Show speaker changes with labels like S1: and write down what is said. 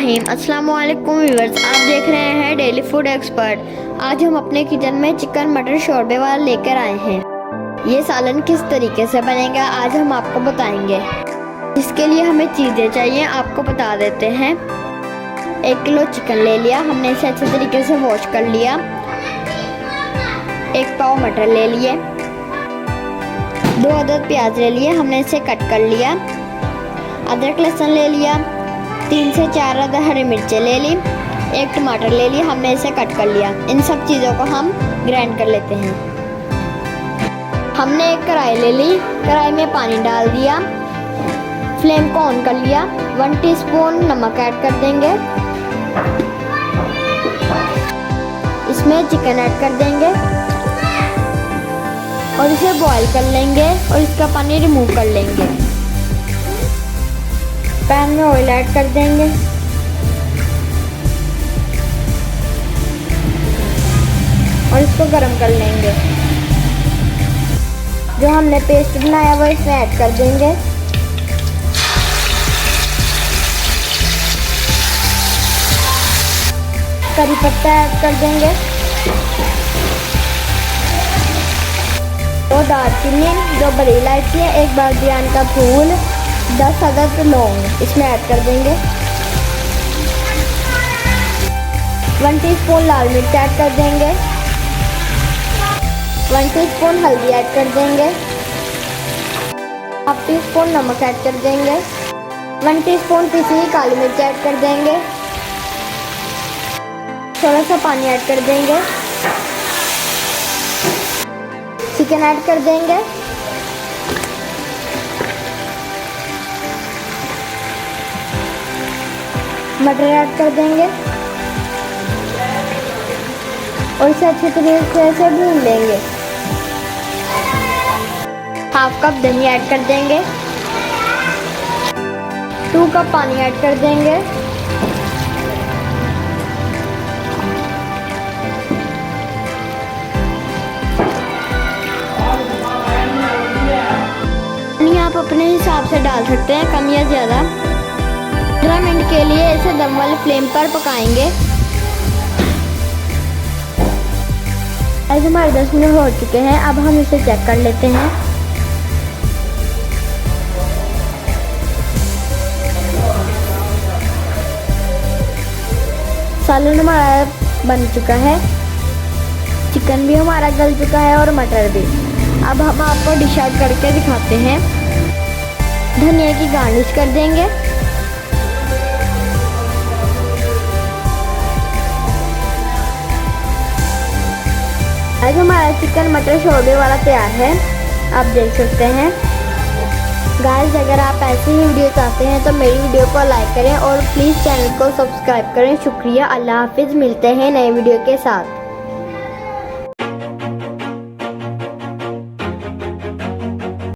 S1: बिस्मिल्लाहिर्रहमानिर्रहीम। अस्सलाम वालेकुम व्यूअर्स, आप देख रहे हैं डेली फूड एक्सपर्ट। आज हम अपने किचन में चिकन मटर शोरबे वाला लेकर आए हैं। ये सालन किस तरीके से बनेगा आज हम आपको बताएंगे। इसके लिए हमें चीज़ें चाहिए, आपको बता देते हैं। 1 किलो चिकन ले लिया हमने, इसे अच्छे तरीके से वॉश कर लिया। 1 पाव मटर ले लिए। 2 अदद प्याज ले लिए, हमने इसे कट कर लिया। अदरक लहसुन ले लिया। 3 से 4 अदद हरी मिर्चें ले ली। 1 टमाटर ले लिया, हमने इसे कट कर लिया। इन सब चीज़ों को हम ग्राइंड कर लेते हैं। हमने एक कढ़ाई ले ली, कढ़ाई में पानी डाल दिया, फ्लेम को ऑन कर लिया। 1 टीस्पून नमक ऐड कर देंगे। इसमें चिकन ऐड कर देंगे और इसे बॉईल कर लेंगे और इसका पानी रिमूव कर लेंगे। पैन में ऑयल ऐड कर देंगे और इसको गरम कर लेंगे। जो हमने पेस्ट बनाया वो इसमें ऐड कर देंगे। करी पत्ता ऐड कर देंगे। 2 दालचीनी, 2 बड़ी इलायची, 1 बादियान का फूल, 10 अदद लौंग इसमें ऐड कर देंगे। 1 टीस्पून लाल मिर्च ऐड कर देंगे। 1 टीस्पून हल्दी ऐड कर देंगे। 1/2 टीस्पून नमक ऐड कर देंगे। 1 टीस्पून पिसी हुई काली मिर्च ऐड कर देंगे। थोड़ा सा पानी ऐड कर देंगे। चिकन ऐड कर देंगे। मटर ऐड कर देंगे और इसे अच्छी तरीके से भून लेंगे। 1/2 कप दही ऐड कर देंगे। 2 कप पानी ऐड कर देंगे। पानी आप अपने हिसाब से डाल सकते हैं, कम या ज़्यादा। 15 मिनट के लिए इसे दम वाली फ्लेम पर पकाएंगे। आज हमारे 10 मिनट हो चुके हैं, अब हम इसे चेक कर लेते हैं। सालन हमारा बन चुका है, चिकन भी हमारा गल चुका है और मटर भी। अब हम आपको डिश आउट करके दिखाते हैं। धनिया की गार्निश कर देंगे। आज हमारा चिकन मटर शोरबे वाला तैयार है, आप देख सकते हैं। गाइस, अगर आप ऐसी ही वीडियो चाहते हैं तो मेरी वीडियो को लाइक करें और प्लीज़ चैनल को सब्सक्राइब करें। शुक्रिया, अल्लाह हाफिज़। मिलते हैं नए वीडियो के साथ।